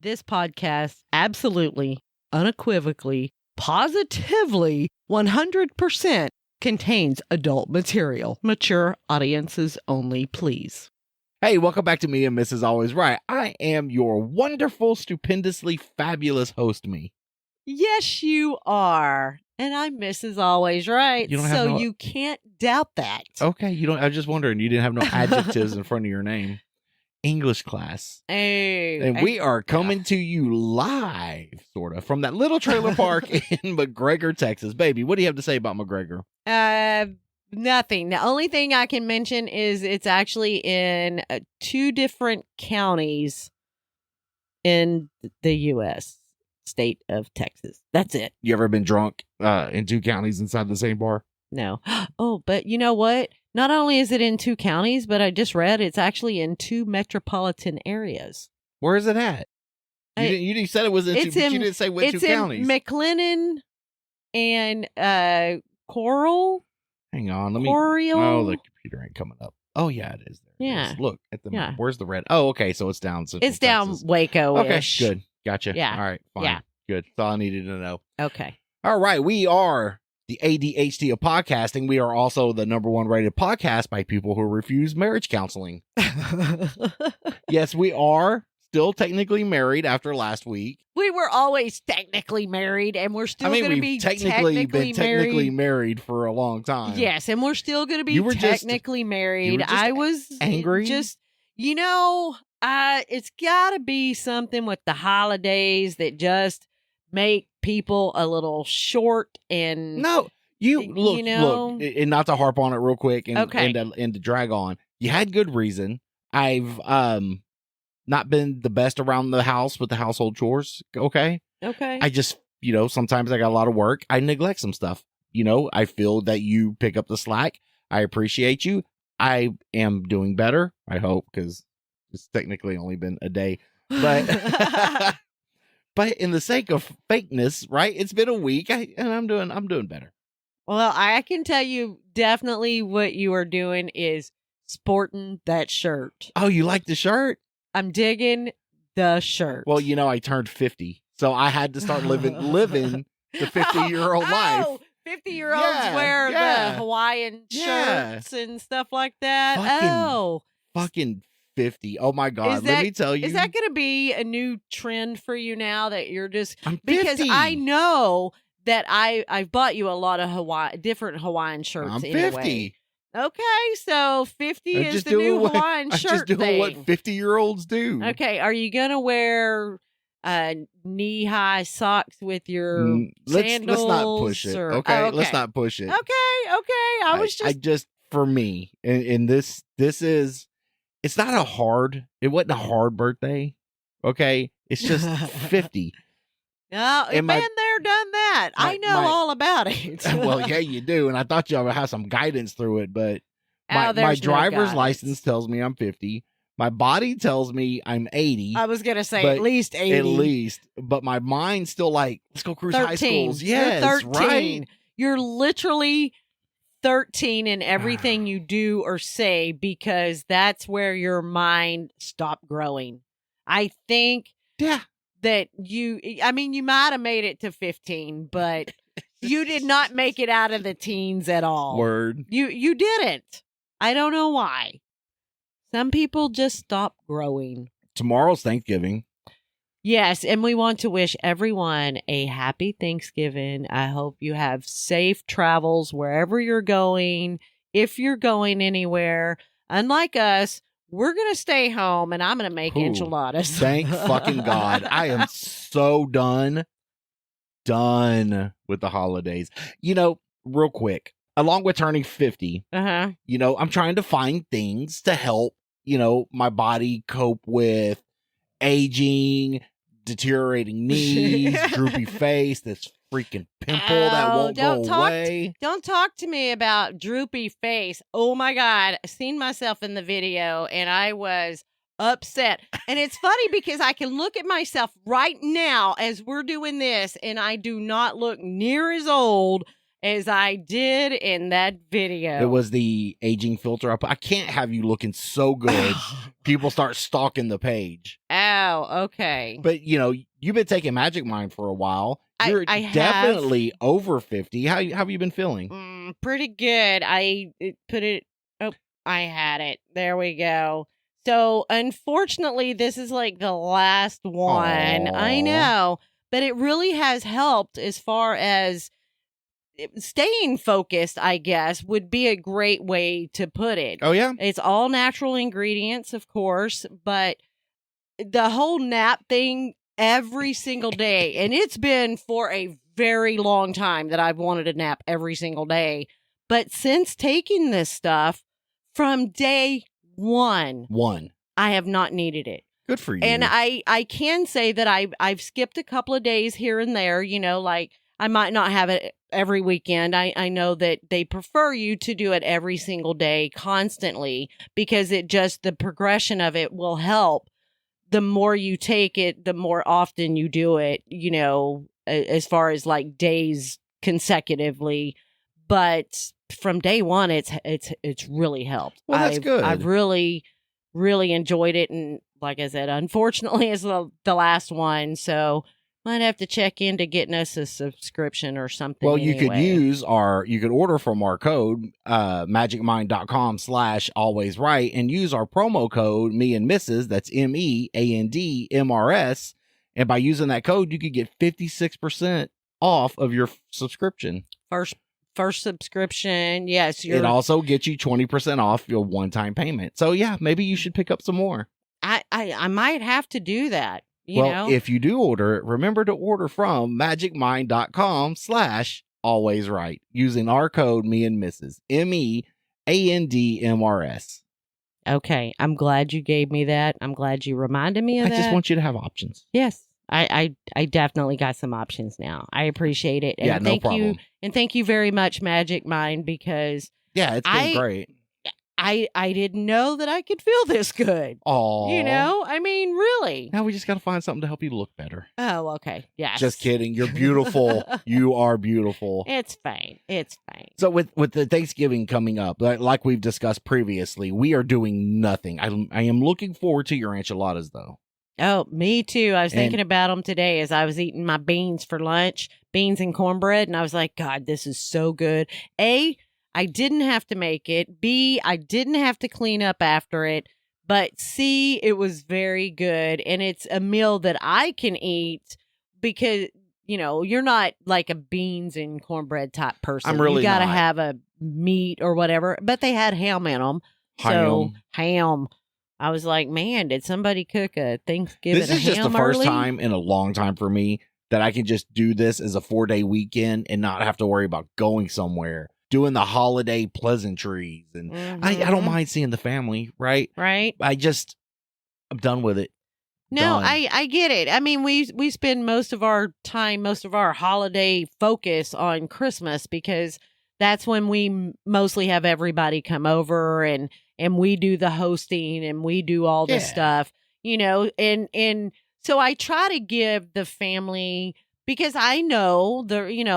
This podcast absolutely, unequivocally, positively, 100% contains adult material. Mature audiences only, please. Hey, welcome back to Me and Mrs. Always Right. I am your wonderful, stupendously fabulous host, me. Yes, you are. And I'm Mrs. Always Right. You don't have so no- you can't doubt that. Okay, you don't. I was just wondering, you didn't have no adjectives in front of your name. English class. And we are coming to you live, sort of, from that little trailer park in McGregor, Texas. Baby, what do you have to say about McGregor? Nothing. The only thing I can mention is it's actually in 2 different counties in the U.S. state of Texas. That's it. You ever been drunk in 2 counties inside the same bar? No. Oh, but you know what? Not only is it in 2 counties, but I just read it's actually in 2 metropolitan areas. Where is it at? You said it was in 2, but you didn't say which 2 counties. It's in McLennan and Coral. Hang on, let me. Coral. Oh, the computer ain't coming up. Oh yeah, it is there. Yeah. It is. Look at the map. Yeah. Where's the red? Oh, okay, so it's down. It's down Texas. Waco-ish. Okay, good. Gotcha. Yeah. All right, fine. Yeah. Good. That's all I needed to know. Okay. All right, we are the ADHD of podcasting. We are also the #1 rated podcast by people who refuse marriage counseling. Yes, we are still technically married after last week. We were always technically married, and we're still going to be we've technically married for a long time. Yes, and we're still going to be You were technically married. I was angry? it's got to be something with the holidays that just make people a little short and No, look, and not to harp on it real quick and to drag on. You had good reason. I've not been the best around the house with the household chores. Okay. I just, sometimes I got a lot of work. I neglect some stuff. I feel that you pick up the slack. I appreciate you. I am doing better, I hope, because it's technically only been a day. But but in the sake of fakeness, right? It's been a week and I'm doing better. Well, I can tell you definitely what you are doing is sporting that shirt. Oh, you like the shirt? I'm digging the shirt. Well, I turned 50, so I had to start living the 50-year-old life. 50-year-olds wear the Hawaiian shirts and stuff like that. Fucking 50. Oh my God. Let me tell you. Is that going to be a new trend for you now that you're just I'm 50. Because I know that I've bought you a lot of different Hawaiian shirts. I'm 50. Anyway. Okay, so 50 is the new Hawaiian shirt I'm just doing what 50-year-olds do. Okay, are you going to wear knee-high socks with your sandals? Let's not push it, okay? Let's not push it. Okay. I just, for me, and this is, it's not it wasn't a hard birthday, okay? It's just 50. No, been there, done that. I know all about it. Well, yeah, you do. And I thought you would have some guidance through it, but my driver's license tells me I'm 50. My body tells me I'm 80. I was going to say at least 80. At least. But my mind's still like, let's go cruise 13. high schools. Yes, You're 13. Right? You're literally 13 in everything you do or say because that's where your mind stopped growing. I think. Yeah. That you might have made it to 15, but you did not make it out of the teens at all. Word. You didn't. I don't know why. Some people just stop growing. Tomorrow's Thanksgiving. Yes, and we want to wish everyone a happy Thanksgiving. I hope you have safe travels wherever you're going. If you're going anywhere, unlike us, we're going to stay home, and I'm going to make enchiladas. Thank fucking God. I am so done with the holidays. Real quick, along with turning 50, I'm trying to find things to help, my body cope with aging, deteriorating knees, droopy face, this freaking pimple that won't go away. Don't talk to me about droopy face. Oh my God. I seen myself in the video and I was upset. And it's funny because I can look at myself right now as we're doing this and I do not look near as old as I did in that video. It was the aging filter up. I can't have you looking so good. People start stalking the page. Oh, okay. But, you've been taking Magic Mind for a while. You're definitely over 50. How have you been feeling? Pretty good. I had it. There we go. So, unfortunately, this is like the last one. Aww. I know. But it really has helped as far as staying focused, I guess, would be a great way to put it. Oh, yeah? It's all natural ingredients, of course, but the whole nap thing every single day, and it's been for a very long time that I've wanted a nap every single day. But since taking this stuff from day one, I have not needed it. Good for you. And I can say that I've skipped a couple of days here and there, like I might not have it every weekend. I know that they prefer you to do it every single day constantly because the progression of it will help. The more you take it, the more often you do it, as far as like days consecutively. But from day one, it's really helped. Well, that's good. I've really, really enjoyed it. And like I said, unfortunately, it's the last one. So might have to check into getting us a subscription or something. Well, you could order from our code, magicmind.com/alwaysright, and use our promo code, me and Mrs. That's MEANDMRS. And by using that code, you could get 56% off of your subscription. First subscription. Yes. It also gets you 20% off your one-time payment. So yeah, maybe you should pick up some more. I might have to do that. If you do order it, remember to order from magicmind.com/alwaysright using our code, me and Mrs. MEANDMRS. Okay. I'm glad you gave me that. I'm glad you reminded me of that. I just want you to have options. Yes. I definitely got some options now. I appreciate it. And no problem. And thank you very much, Magic Mind, because it's been great. I didn't know that I could feel this good. Oh, I mean, really. Now we just got to find something to help you look better. Oh, okay. Yes. Just kidding. You're beautiful. You are beautiful. It's fine. So with the Thanksgiving coming up, like we've discussed previously, we are doing nothing. I am looking forward to your enchiladas, though. Oh, me too. I was thinking about them today as I was eating my beans for lunch, beans and cornbread, and I was like, God, this is so good. A, I didn't have to make it. B, I didn't have to clean up after it. But C, it was very good. And it's a meal that I can eat because, you're not like a beans and cornbread type person. I'm really You got to not. have a meat or whatever. But they had ham in them. So, ham. I was like, man, did somebody cook a Thanksgiving ham? This is just the first early? time in a long time for me that I can just do this as a 4-day weekend and not have to worry about going somewhere. Doing the holiday pleasantries, and I don't mind seeing the family, right? Right. I'm done with it. No, I get it. I mean, we spend most of our time, most of our holiday focus on Christmas because that's when we mostly have everybody come over and we do the hosting and we do all the stuff, and so I try to give the family. Because I know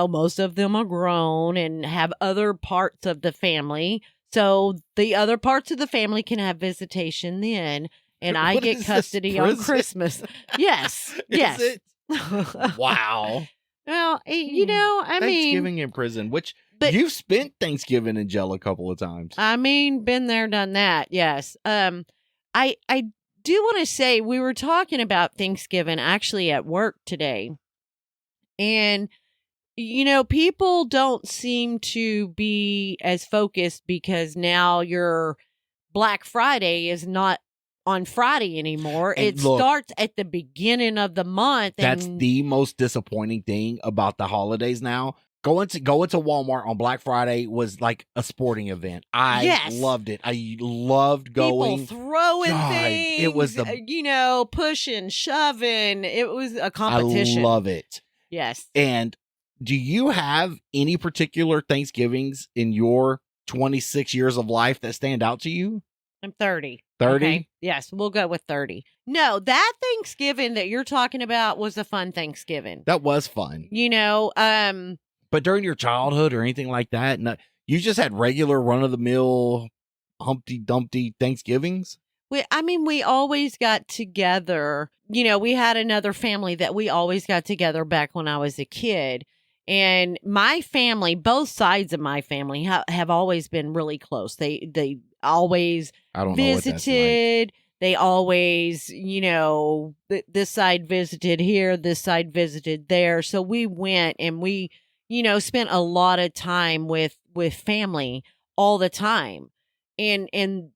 most of them are grown and have other parts of the family. So the other parts of the family can have visitation then. And I get custody on Christmas. Yes. Yes. Is it? Wow. Well, Thanksgiving in prison, but you've spent Thanksgiving in jail a couple of times. I mean, been there, done that. Yes. I do want to say we were talking about Thanksgiving actually at work today. And, people don't seem to be as focused because now your Black Friday is not on Friday anymore. It starts at the beginning of the month. That's the most disappointing thing about the holidays now. Going to Walmart on Black Friday was like a sporting event. I loved it. I loved going. People throwing things. It was pushing, shoving. It was a competition. I love it. Yes. And do you have any particular Thanksgivings in your 26 years of life that stand out to you? I'm 30. 30? Okay. Yes, we'll go with 30. No, that Thanksgiving that you're talking about was a fun Thanksgiving. That was fun. But during your childhood or anything like that, you just had regular run-of-the-mill Humpty Dumpty Thanksgivings? We always got together. We had another family that we always got together back when I was a kid. And my family, both sides of my family, have always been really close. They always visited. They always, this side visited here, this side visited there. So we went and we, spent a lot of time with family all the time. And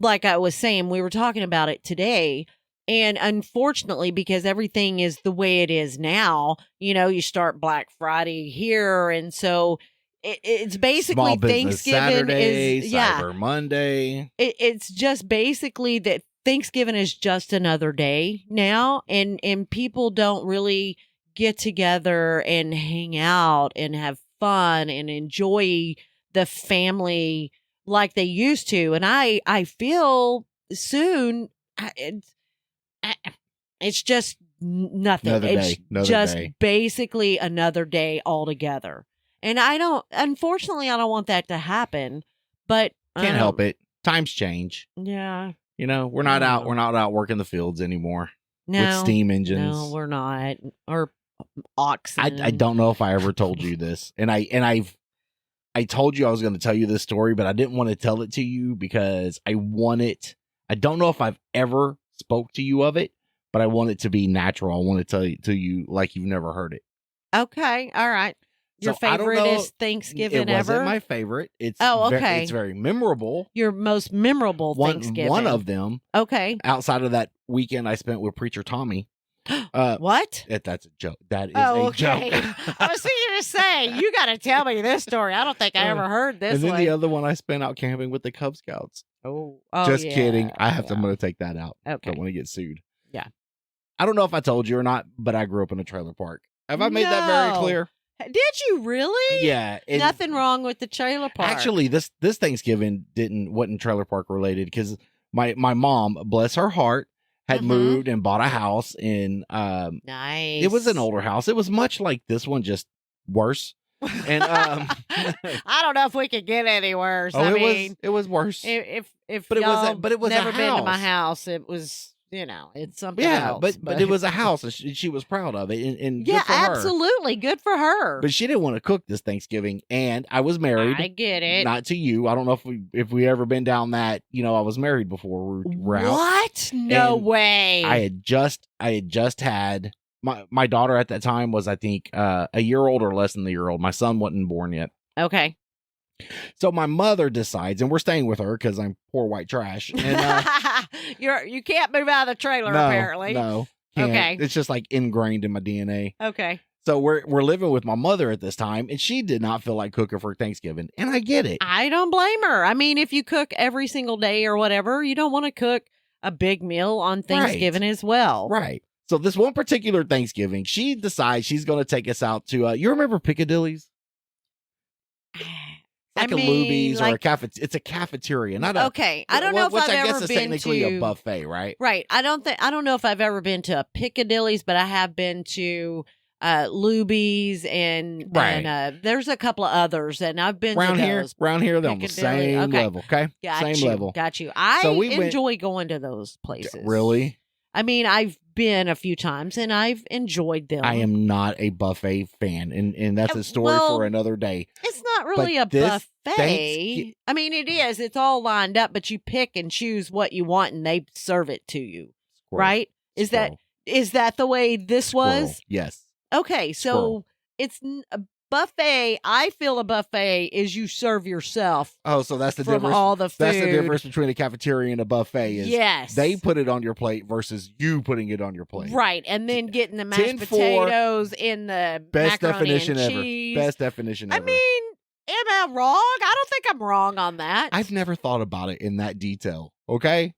like I was saying, we were talking about it today. And unfortunately, because everything is the way it is now, you start Black Friday here. And so it's basically Thanksgiving Saturday, Cyber Monday. It's just basically that Thanksgiving is just another day now. And people don't really get together and hang out and have fun and enjoy the family like they used to. And I feel soon it's just nothing. It's just basically another day altogether. And unfortunately, I don't want that to happen, but can't help it. Times change. Yeah. We're not out working the fields anymore with steam engines. No, we're not. Or oxen. I don't know if I ever told you this. And I told you I was going to tell you this story, but I didn't want to tell it to you because I don't know if I've ever spoke to you of it, but I want it to be natural. I want to tell it to you like you've never heard it. Okay. All right. Your favorite is Thanksgiving ever? It wasn't my favorite. It's okay. It's very memorable. Your most memorable Thanksgiving. One of them. Okay. Outside of that weekend I spent with Preacher Tommy. What? That's a joke. That is a joke. I was thinking to say, you got to tell me this story. I don't think I ever heard this. And then the other one I spent out camping with the Cub Scouts. Oh, just kidding. I'm going to take that out. Okay. Don't want to get sued. Yeah. I don't know if I told you or not, but I grew up in a trailer park. Have I made that very clear? Did you really? Yeah. Nothing wrong with the trailer park. Actually, this Thanksgiving wasn't trailer park related because my mom, bless her heart, had moved and bought a house in nice. It was an older house. It was much like this one, just worse. And I don't know if we could get any worse. It was worse. But it was never been to my house. It was, it's something else. But it was a house, and she was proud of it. And yeah, good for her. Absolutely, good for her. But she didn't want to cook this Thanksgiving, and I was married. I get it. Not to you. I don't know if we ever been down that. I was married before we're out. What? No way. I had just had my daughter at that time was I think a year old or less than a year old. My son wasn't born yet. Okay. So my mother decides, and we're staying with her because I'm poor white trash. And, you can't move out of the trailer apparently. No. Can't. Okay. It's just like ingrained in my DNA. Okay. So we're living with my mother at this time, and she did not feel like cooking for Thanksgiving, and I get it. I don't blame her. I mean, if you cook every single day or whatever, you don't want to cook a big meal on Thanksgiving as well. Right. So this one particular Thanksgiving, she decides she's going to take us out to. You remember Piccadilly's? Like a Luby's or a cafeteria. It's a cafeteria, not a. Okay, I don't know if I've ever been to. Which I guess is technically a buffet, right? Right. I don't know if I've ever been to a Piccadilly's, but I have been to Luby's and there's a couple of others, and I've been to those. Around here, they're on the same level. Okay, same level. Got you. I enjoy going to those places. Really? I mean, I've been a few times and I've enjoyed them. I am not a buffet fan, and that's a story for another day. It's not really a buffet. I mean, it is. It's all lined up, but you pick and choose what you want, and they serve it to you. Squirrel. Right? Is that the way this was? Yes. Okay, so it's a buffet. I feel a buffet is you serve yourself. Oh, so that's the from difference. All the food. That's the difference between a cafeteria and a buffet. Is yes, they put it on your plate versus you putting it on your plate. Right, and then getting the mashed potatoes in the best macaroni definition and ever. cheese. Best definition ever. I mean, am I wrong? I don't think I'm wrong on that. I've never thought about it in that detail. Okay,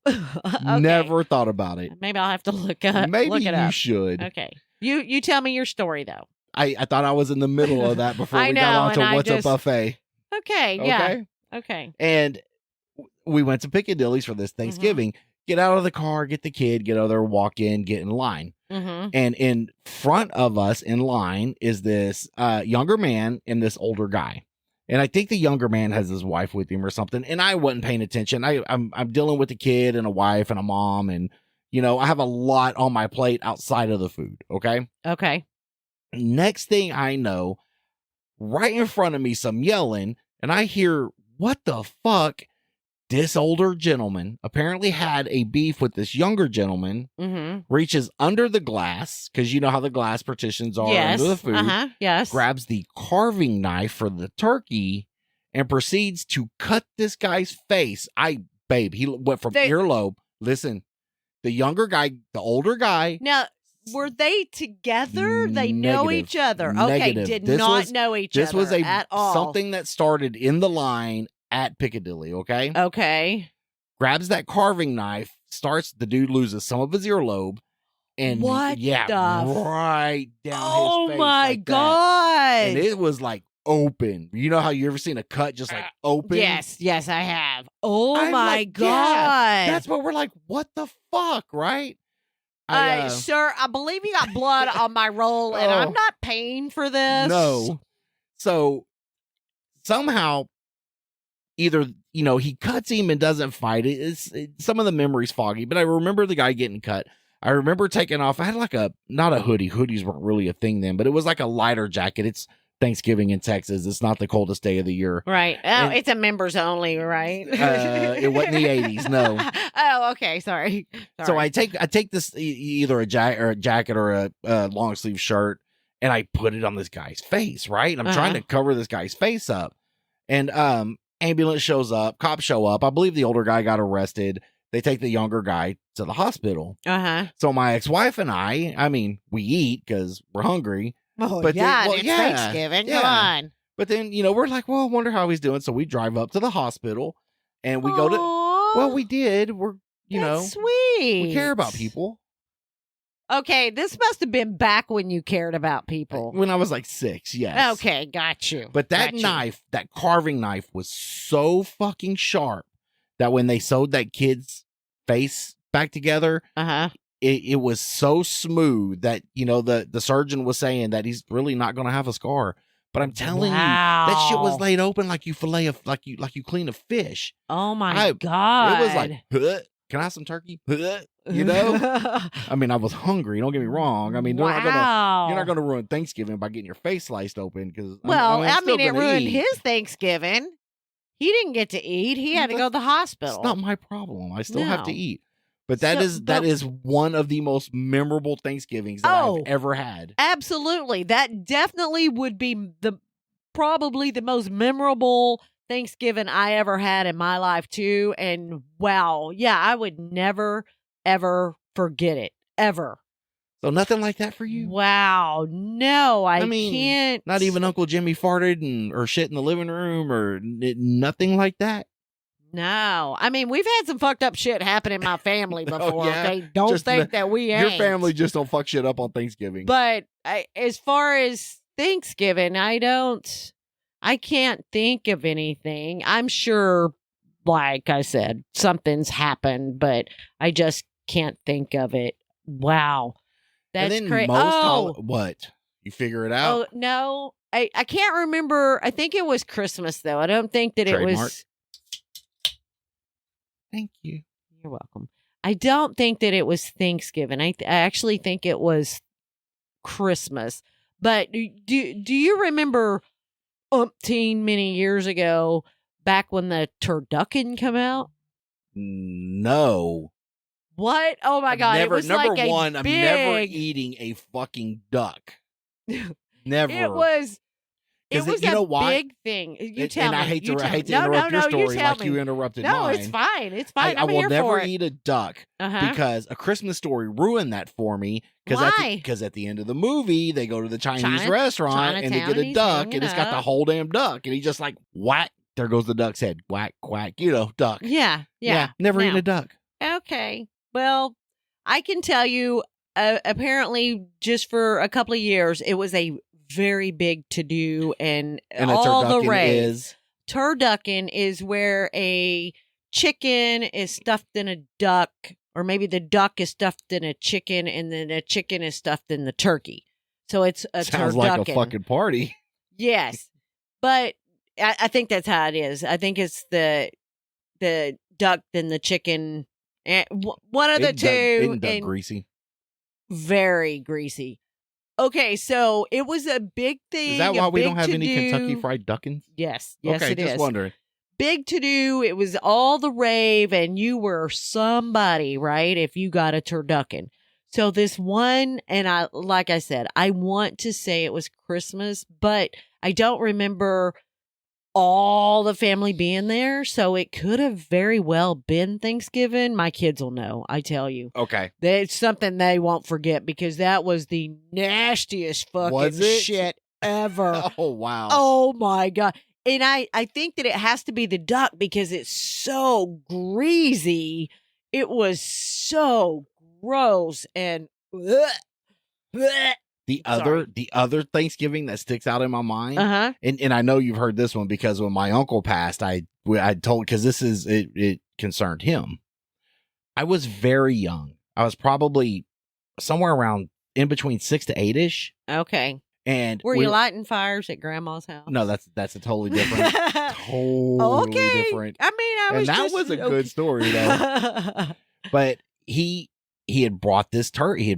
never thought about it. Maybe I'll have to look up. Maybe look it up. You should. Okay, you tell me your story though. I thought I was in the middle of that before we got on to what's a buffet. Okay, yeah. Okay. And we went to Piccadilly's for this Thanksgiving. get out of the car, get the kid, get out there, walk in, get in line. Mm-hmm. And in front of us in line is this younger man and this older guy. And I think the younger man has his wife with him or something. And I wasn't paying attention. I'm dealing with a kid and a wife and a mom. And, you know, I have a lot on my plate outside of the food. Okay. Okay. Next thing I know, right in front of me, some yelling. And I hear, what the fuck? This older gentleman apparently had a beef with this younger gentleman, reaches under the glass, because you know how the glass partitions are under the food, grabs the carving knife for the turkey, and proceeds to cut this guy's face. He went from earlobe. Listen, the younger guy, the older guy. Now, were they together? They know each other. Negative. Okay, did not know each other at all. Something that started in the line at Piccadilly, okay? Okay. Grabs that carving knife, the dude loses some of his earlobe, and right down his face. Oh my God. And it was like open. You know how you ever seen a cut just like open? Yes, I have. Oh my God. Yeah. That's what we're like, what the fuck, right? Sir, I believe you got blood on my roll, and I'm not paying for this. No. So somehow, either, you know, he cuts him and doesn't fight it. Some of the memory's foggy, but I remember the guy getting cut. I remember taking off. I had like not a hoodie. Hoodies weren't really a thing then, but it was like a lighter jacket. It's Thanksgiving in Texas. It's not the coldest day of the year. Right. Oh, it's a members only, right? It wasn't the 80s, no. Oh, okay. Sorry. So I take this either a jacket or a long sleeve shirt, and I put it on this guy's face, right? And I'm trying to cover this guy's face up. And ambulance shows up, cops show up. I believe the older guy got arrested. They take the younger guy to the hospital. So my ex-wife and I mean, we eat because we're hungry. Oh, but yeah, it's Thanksgiving. Yeah. Come on. But then, you know, we're like, well, I wonder how he's doing. So we drive up to the hospital and we go to, well, we did. We're, That's sweet. We care about people. Okay, this must have been back when you cared about people. When I was like 6, yes. Okay, got you. But that knife, that carving knife was so fucking sharp that when they sewed that kid's face back together, it was so smooth that, you know, the surgeon was saying that he's really not going to have a scar. But I'm telling you, that shit was laid open like you like you clean a fish. Oh my God. It was like, huh? Can I have some turkey? You know? I mean, I was hungry. Don't get me wrong. I mean, you're not gonna ruin Thanksgiving by getting your face sliced open. Because it ruined his Thanksgiving. He didn't get to eat. He had to go to the hospital. It's not my problem. I still have to eat. But that is one of the most memorable Thanksgivings that I've ever had. Absolutely. That definitely would be probably the most memorable Thanksgiving I ever had in my life too. And wow, yeah, I would never, ever forget it. Ever. So nothing like that for you? Wow. No, I mean, can't. Not even Uncle Jimmy farted or shit in the living room or nothing like that? No. I mean, we've had some fucked up shit happen in my family before. Okay? Don't just think that we ain't. Your family just don't fuck shit up on Thanksgiving. But as far as Thanksgiving, I can't think of anything. I'm sure, like I said, something's happened, but I just can't think of it. Wow. That's crazy. What? You figure it out? Oh, no. I can't remember. I think it was Christmas, though. I don't think that it was. Thank you. You're welcome. I don't think that it was Thanksgiving. I actually think it was Christmas. But do you remember many years ago, back when the turducken came out? No. What? Oh my God! It was number like one. I'm never eating a fucking duck. Never. It was a big thing. You tell me. And I hate to interrupt your story like you interrupted mine. No, it's fine. It's fine. I will never eat a duck because A Christmas Story ruined that for me. Why? Because at the end of the movie, they go to the Chinese restaurant and they get a duck and it's got the whole damn duck. And he just like, whack, there goes the duck's head. Whack, quack, duck. Yeah. Never eaten a duck. Okay. Well, I can tell you, apparently just for a couple of years, it was a very big to do and all the rage. Turducken is where a chicken is stuffed in a duck, or maybe the duck is stuffed in a chicken, and then the chicken is stuffed in the turkey. So it's a sounds like a fucking party. Yes, but I think that's how it is. I think it's the duck, then the chicken, and one of the two. Isn't duck greasy? Very greasy. Okay, so it was a big thing. Is that why we don't have any Kentucky Fried Duckins? Yes, okay, it is. Just wondering. Big to do. It was all the rave, and you were somebody, right? If you got a turducken. So this one, and like I said, I want to say it was Christmas, but I don't remember all the family being there. So it could have very well been Thanksgiving. My kids will know, I tell you. Okay. It's something they won't forget, because that was the nastiest fucking shit ever. Oh, wow. Oh, my God. And I think that it has to be the duck, because it's so greasy. It was so gross and the other Thanksgiving that sticks out in my mind, and I know you've heard this one, because when my uncle passed, I told, because it concerned him. I was very young. I was probably somewhere around in between 6 to 8-ish. Okay. And were you lighting fires at Grandma's house? No, that's a totally different, totally different. I mean, that was a good story though. But he had brought this turkey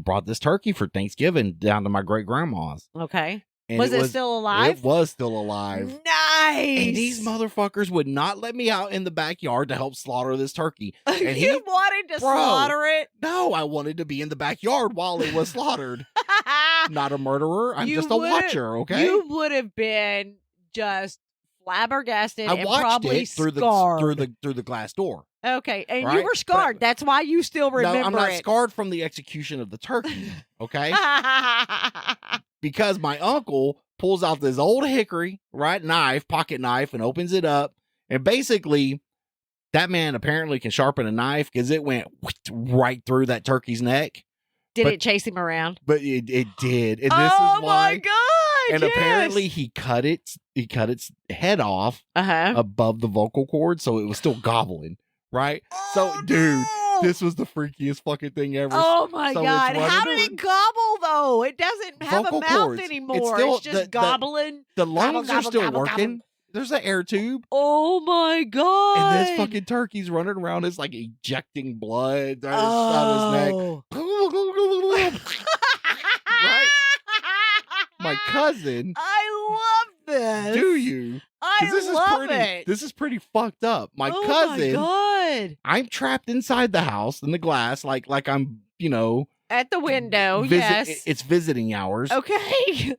for Thanksgiving down to my great grandma's. Okay. And was it still alive? It was still alive. Nice. And these motherfuckers would not let me out in the backyard to help slaughter this turkey. And you wanted to slaughter it? No, I wanted to be in the backyard while it was slaughtered. Not a murderer. I'm just a watcher, okay? You would have been just flabbergasted I and watched probably it through the glass door. Okay, and you were scarred. That's why you still remember it. No, I'm not scarred from the execution of the turkey, okay? Because my uncle pulls out this old hickory, pocket knife, and opens it up. And basically, that man apparently can sharpen a knife, because it went right through that turkey's neck. Did it chase him around? But it did. And this is why. My God! And apparently he cut its head off above the vocal cord, so it was still gobbling. Right? Oh, so, dude, this was the freakiest fucking thing ever. Oh, my God. How did it gobble, though? It doesn't have a mouth anymore. It's just gobbling. The lungs are still working. There's an air tube. Oh, my God. And this fucking turkey's running around. It's like ejecting blood out his neck. Right? My cousin. I love this. Do you? I love it. This is pretty fucked up. My cousin. Oh my God. I'm trapped inside the house in the glass, like I'm, at the window. Yes. It's visiting hours. Okay.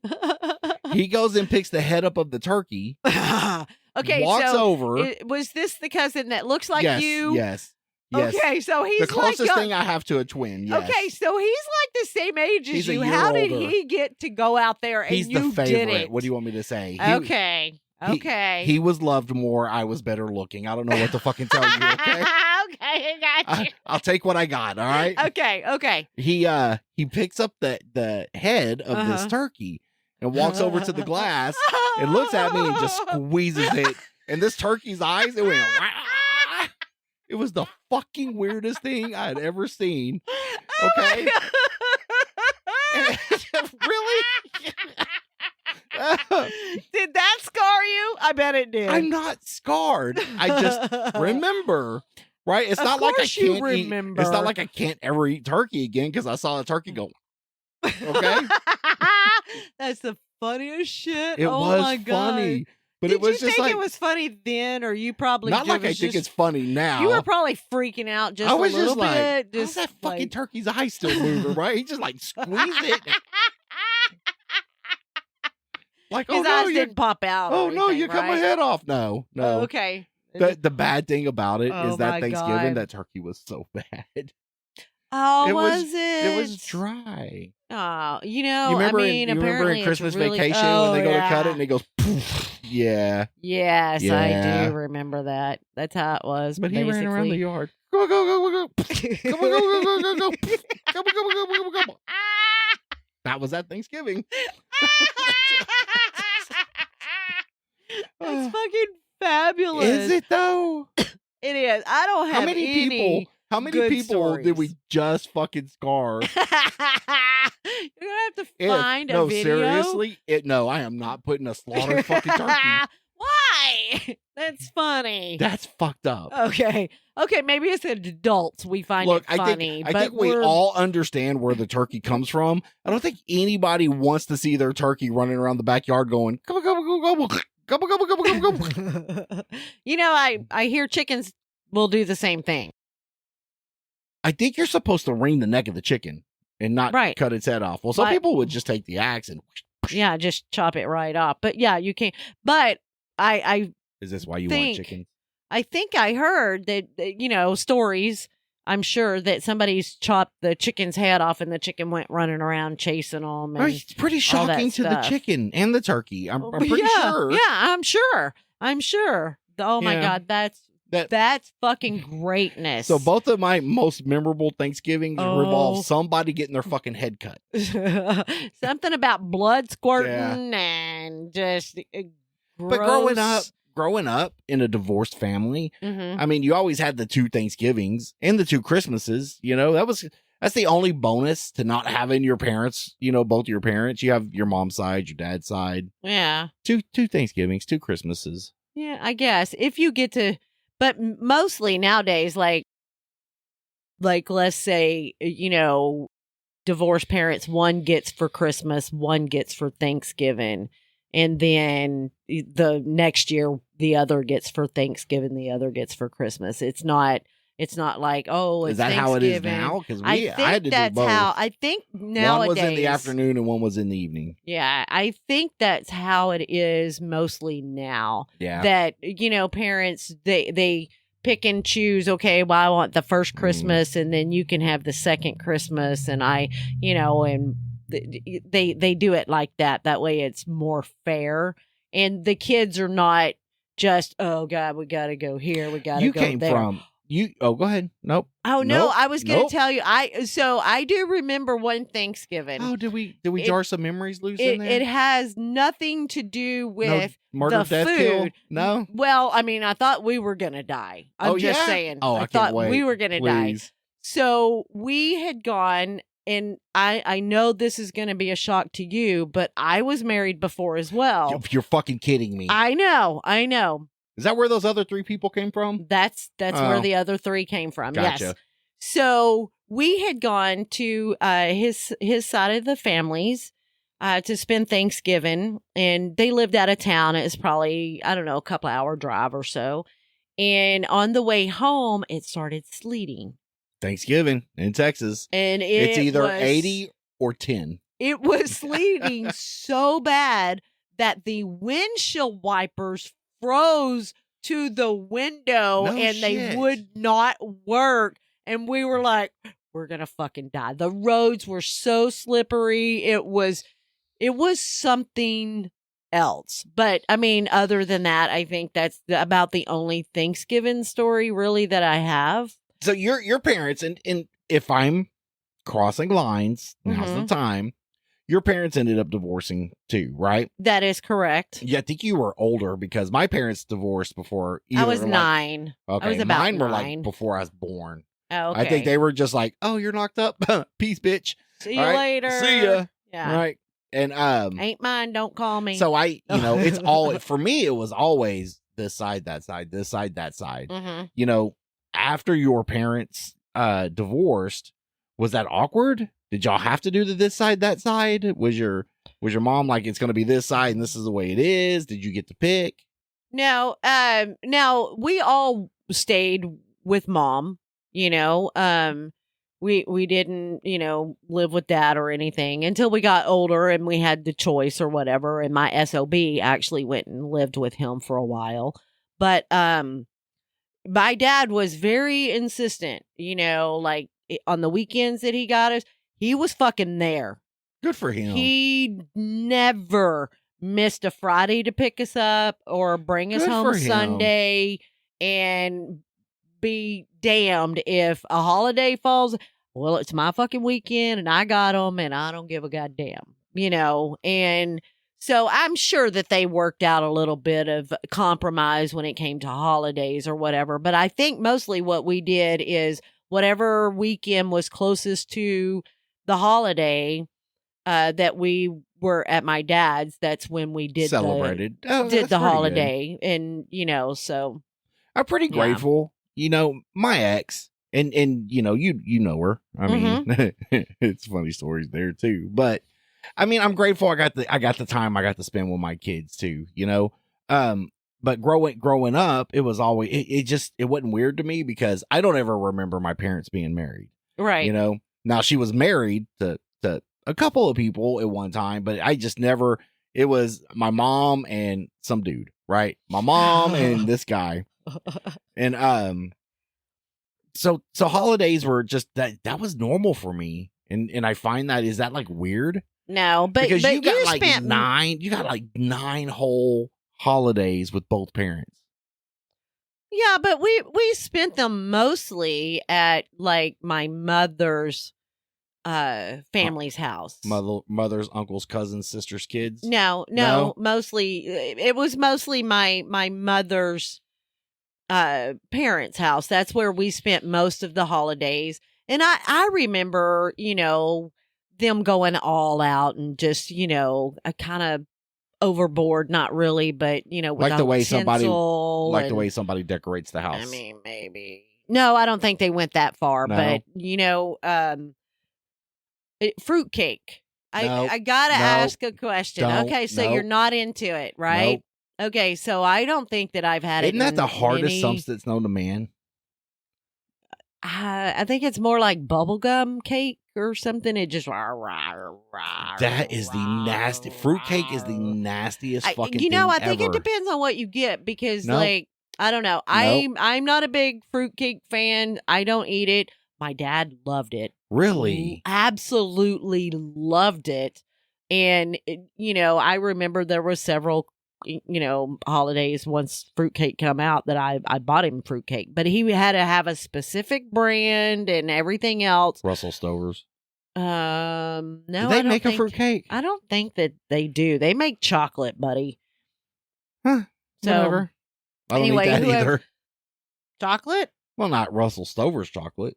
He goes and picks the head up of the turkey. Okay. Walks over. Was this the cousin that looks like you? Yes. Okay, so he's the closest thing I have to a twin. Yes. Okay, so he's like the same age as you. How did he get to go out there and he's you the favorite. Did it? What do you want me to say? Okay. He was loved more. I was better looking. I don't know what to fucking tell you. Okay. Okay, I got you. I'll take what I got. All right. Okay. He picks up the head of this turkey and walks over to the glass and looks at me and just squeezes it. And this turkey's eyes, it went. It was the fucking weirdest thing I had ever seen. Okay. Really? Did that scar you? I bet it did. I'm not scarred. I just remember. Right? It's not like I can't remember. It's not like I can't ever eat turkey again because I saw a turkey go. Okay. That's the funniest shit. It was funny. But Did it was you just think like, it was funny then, or you probably not like I think it's funny now. You were probably freaking out just a little bit. How's that fucking turkey's eye still moving? Right? He just like squeezed it. Like, his eyes didn't pop out. Oh no, you cut my head off. No. Oh, okay. The bad thing about it is that Thanksgiving, that turkey was so bad. Oh, was it? It was dry. Oh, you remember in Christmas Vacation when they go to cut it and it goes poof. Yeah. Yes, yeah. I do remember that. That's how it was. But he ran around the yard. Go. Come on, go. Come on. That was at Thanksgiving. That's fucking fabulous. Is it though? It is. I don't have How many people did we just fucking scar? You're gonna have to find a video. No, seriously? No, I am not putting a slaughtered fucking turkey. Why? That's funny. That's fucked up. Okay, maybe as adults we find it funny. I think we all understand where the turkey comes from. I don't think anybody wants to see their turkey running around the backyard going, gobble, gobble, gobble, gobble, gobble, gobble, gobble, gobble. You know, I hear chickens will do the same thing. I think you're supposed to wring the neck of the chicken and not cut its head off. Well, some people would just take the axe and just chop it right off. But yeah, you can't. But I is this why you want chicken? I think I heard that stories. I'm sure that somebody's chopped the chicken's head off and the chicken went running around chasing them. And it's pretty shocking to the chicken and the turkey. I'm pretty sure. Yeah, I'm sure. Oh my God, that's fucking greatness. So both of my most memorable Thanksgivings revolve somebody getting their fucking head cut. Something about blood squirting and just gross. But growing up in a divorced family, I mean, you always had the 2 Thanksgivings and the 2 Christmases. That's the only bonus to not having your parents, both your parents. You have your mom's side, your dad's side. Yeah. 2 Thanksgivings, 2 Christmases. Yeah, I guess if you get to. But mostly nowadays, like let's say, divorced parents, one gets for Christmas, one gets for Thanksgiving. And then the next year, the other gets for Thanksgiving, the other gets for Christmas. It's not like, oh, it's is that how it is now? Because I had to do both. I think nowadays. One was in the afternoon and one was in the evening. Yeah, I think that's how it is mostly now. Yeah. That, parents, they pick and choose, okay, well, I want the first Christmas and then you can have the second Christmas. And and they do it like that. That way it's more fair. And the kids are not just, oh, God, we got to go here. We got to go there. You came from. Go ahead. Nope. Oh no, I was going to tell you. I do remember one Thanksgiving. Oh, did we jar some memories loose in there? It has nothing to do with murder, the death, food. Kill? No. Well, I mean, I thought we were going to die. I'm just saying. Oh, I thought we were going to die. So we had gone, and I know this is going to be a shock to you, but I was married before as well. You're fucking kidding me. I know. Is that where those other 3 people came from? That's where the other 3 came from. Gotcha. Yes. So we had gone to his side of the families to spend Thanksgiving, and they lived out of town. It was probably, I don't know, a couple hour drive or so. And on the way home, it started sleeting. Thanksgiving in Texas. And it's either 80 or 10. It was sleeting so bad that the windshield wipers froze to the window they would not work. And we were like, we're going to fucking die. The roads were so slippery. It was something else. But I mean, other than that, I think that's about the only Thanksgiving story really that I have. So your parents, and if I'm crossing lines, now's the time. Your parents ended up divorcing too, right? That is correct. Yeah, I think you were older because my parents divorced before I was 9. Okay, I was about mine 9. were like before I was born. Oh, okay. I think they were just like, "Oh, you're knocked up. Peace, bitch. See you later. See ya." Yeah. Right. And ain't mine. Don't call me. So it's all for me. It was always this side, that side, this side, that side. Mm-hmm. After your parents divorced, was that awkward? Did y'all have to do this side, that side? Was your mom like, it's going to be this side and this is the way it is? Did you get to pick? No. Now we all stayed with mom. We didn't, live with dad or anything until we got older and we had the choice or whatever. And my SOB actually went and lived with him for a while. But my dad was very insistent, like on the weekends that he got us. He was fucking there. Good for him. He never missed a Friday to pick us up or bring us home Sunday. And be damned if a holiday falls. Well, it's my fucking weekend and I got them and I don't give a goddamn, And So I'm sure that they worked out a little bit of compromise when it came to holidays or whatever. But I think mostly what we did is whatever weekend was closest to the holiday that we were at my dad's, that's when we did celebrated did the holiday. Good. And, so I'm pretty grateful. My ex, and you know her. I mean, it's funny stories there too. But I mean, I'm grateful I got the time I got to spend with my kids too, but growing up, it was always it wasn't weird to me because I don't ever remember my parents being married. Right. Now she was married to a couple of people at one time, but I just never, it was my mom and some dude, right? My mom and this guy. And so holidays were just that was normal for me. And I find that, is that like weird? No, but because you got like 9 whole holidays with both parents. Yeah, but we spent them mostly at like my mother's family's house. Mother's, uncles, cousins, sisters, kids. No, mostly it was mostly my mother's parents' house. That's where we spent most of the holidays. And I remember, them going all out and just, a kind of overboard, not really, but with like the way somebody the way somebody decorates the house. I mean, maybe. No, I don't think they went that far, but fruitcake. I gotta ask a question. Okay, so you're not into it, right? Nope. Okay, so I don't think that I've had it. Isn't that the hardest substance known to man? I think it's more like bubblegum cake or something. It just that is the nasty fruitcake is the nastiest fucking thing I think ever. It depends on what you get because like I don't know. I'm not a big fruitcake fan. I don't eat it. My dad loved it. Really? Absolutely loved it. And I remember there were several holidays once fruitcake come out that I bought him fruitcake, but he had to have a specific brand and everything else. Russell Stover's. No, do they make a fruitcake? I don't think that they do. They make chocolate, buddy. Huh. So whatever. I don't eat that either. Chocolate? Well, not Russell Stover's chocolate.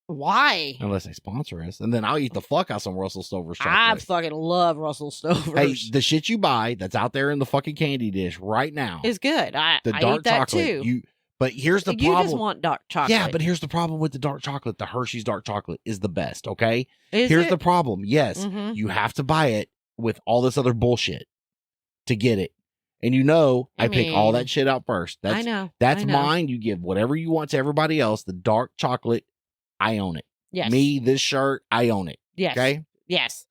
Why? Unless they sponsor us. And then I'll eat the fuck out some Russell Stover's chocolate. I fucking love Russell Stover's. Hey, the shit you buy that's out there in the fucking candy dish right now is good. The dark eat that chocolate too. But here's the problem. You just want dark chocolate. Yeah, but here's the problem with the dark chocolate. The Hershey's dark chocolate is the best, okay? Here's the problem. Yes, you have to buy it with all this other bullshit to get it. And I pick all that shit out first. I know. That's mine. You give whatever you want to everybody else. The dark chocolate, I own it. Yes. Me, this shirt, I own it. Yes. Okay? Yes.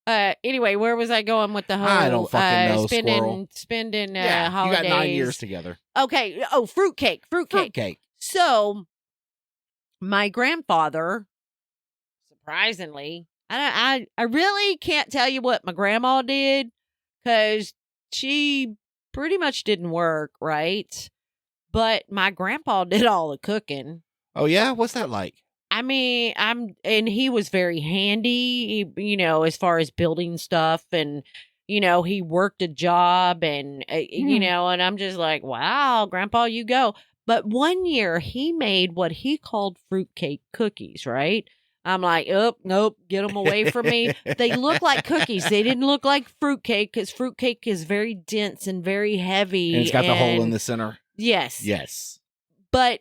Anyway, where was I going with the whole I don't fucking know, squirrel. Spending You holidays? got 9 years together. Okay. Oh, fruitcake. So, my grandfather, surprisingly, I really can't tell you what my grandma did because she pretty much didn't work, right? But my grandpa did all the cooking. Oh, yeah? What's that like? I mean, and he was very handy, as far as building stuff and, he worked a job and, and I'm just like, wow, Grandpa, you go. But one year he made what he called fruitcake cookies, right? I'm like, oh, nope, get them away from me. They look like cookies. They didn't look like fruitcake because fruitcake is very dense and very heavy. And it's got the hole in the center. Yes. Yes. But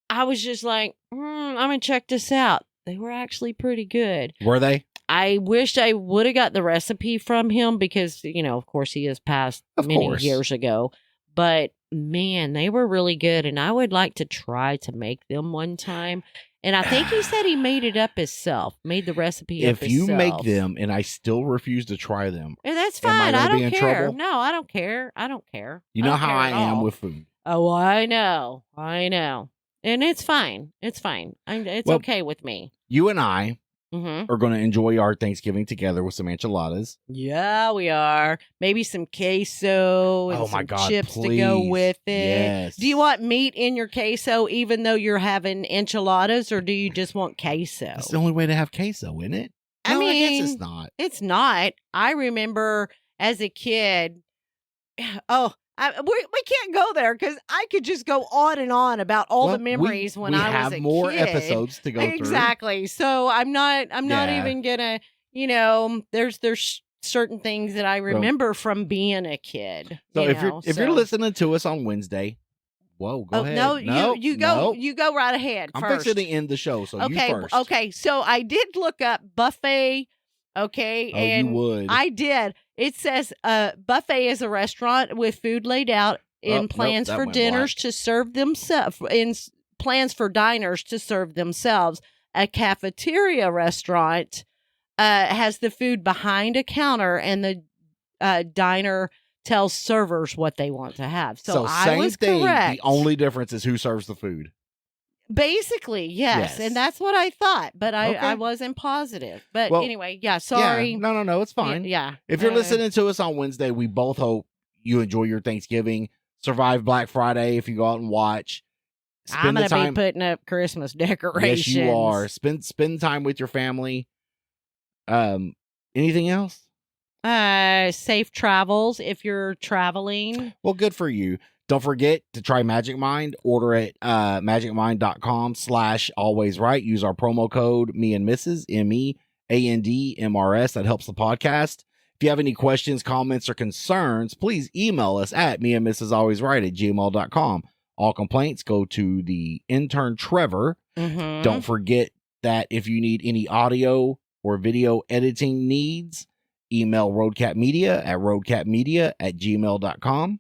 I was just like, I'm going to check this out. They were actually pretty good. Were they? I wished I would have got the recipe from him because, of course, he has passed many years ago. But, man, they were really good. And I would like to try to make them one time. And I think he said he made it up himself, made the recipe up himself. If you make them and I still refuse to try them. And that's fine. I don't care. No, I don't care. You know how I am with food. Oh, I know. And it's fine. It's okay with me. You and I are going to enjoy our Thanksgiving together with some enchiladas. Yeah, we are. Maybe some queso and some chips to go with it. Yes. Do you want meat in your queso even though you're having enchiladas, or do you just want queso? It's the only way to have queso, isn't it? I mean, I guess it's not. It's not. I remember as a kid, we can't go there because I could just go on and on about all the memories when I was a kid. We have more episodes to go through. Exactly. So I'm not even gonna, there's certain things that I remember from being a kid. So if you're listening to us on Wednesday, go ahead. No, you go right ahead. I'm fixing to end the show, so you first. Okay, so I did look up buffet. Okay, and you would. I did. It says buffet is a restaurant with food laid out in plans for dinners to serve themselves. In plans for diners to serve themselves. A cafeteria restaurant has the food behind a counter, and the diner tells servers what they want to have. So I was correct. The only difference is who serves the food. Basically, yes. And that's what I thought, but I wasn't positive. But anyway, sorry. Yeah, no, it's fine. Yeah. If you're listening to us on Wednesday, we both hope you enjoy your Thanksgiving, survive Black Friday if you go out and watch. I'm going to be putting up Christmas decorations. Yes, you are. Spend time with your family. Anything else? Safe travels if you're traveling. Well, good for you. Don't forget to try Magic Mind. Order at magicmind.com/alwaysright. Use our promo code me and Mrs. MEANDMRS. That helps the podcast. If you have any questions, comments, or concerns, please email us at meandmrsalwaysright@gmail.com. All complaints go to the intern Trevor. Mm-hmm. Don't forget that if you need any audio or video editing needs, email roadcatmedia at roadcatmedia@gmail.com.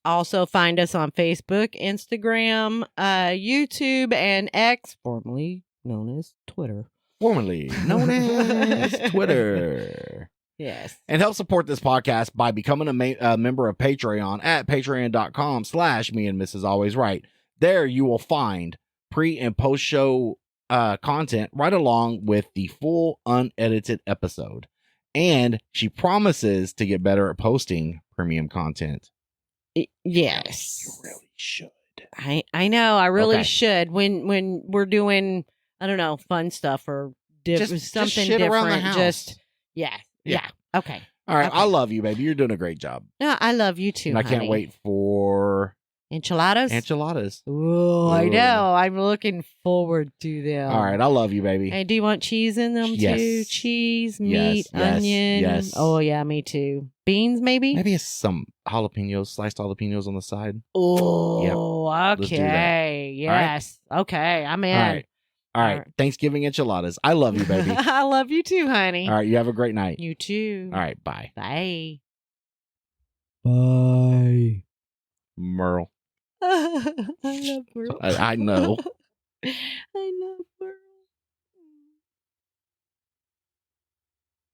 Also find us on Facebook, Instagram, YouTube, and X, formerly known as Twitter. Yes. And help support this podcast by becoming a member of Patreon at patreon.com/meandmrsalwaysright. There you will find pre and post show content right along with the full unedited episode. And she promises to get better at posting premium content. Yes. You really should. I know. I really should. When we're doing, I don't know, fun stuff or something just shit different. Around the house. Yeah. Okay. All right. Okay. I love you, baby. You're doing a great job. No, I love you too. And I can't wait for enchiladas. Oh, I know. I'm looking forward to them. All right. I love you, baby. Hey, do you want cheese in them too? Cheese, meat, onion. Yes. Oh, yeah, me too. Beans, maybe? Maybe some sliced jalapenos on the side. Oh, okay. Yes. Right. Okay. I'm in. All right. Thanksgiving enchiladas. I love you, baby. I love you too, honey. All right. You have a great night. You too. All right. Bye. Bye. Bye. Merle. I love Merle. I know. I love Merle.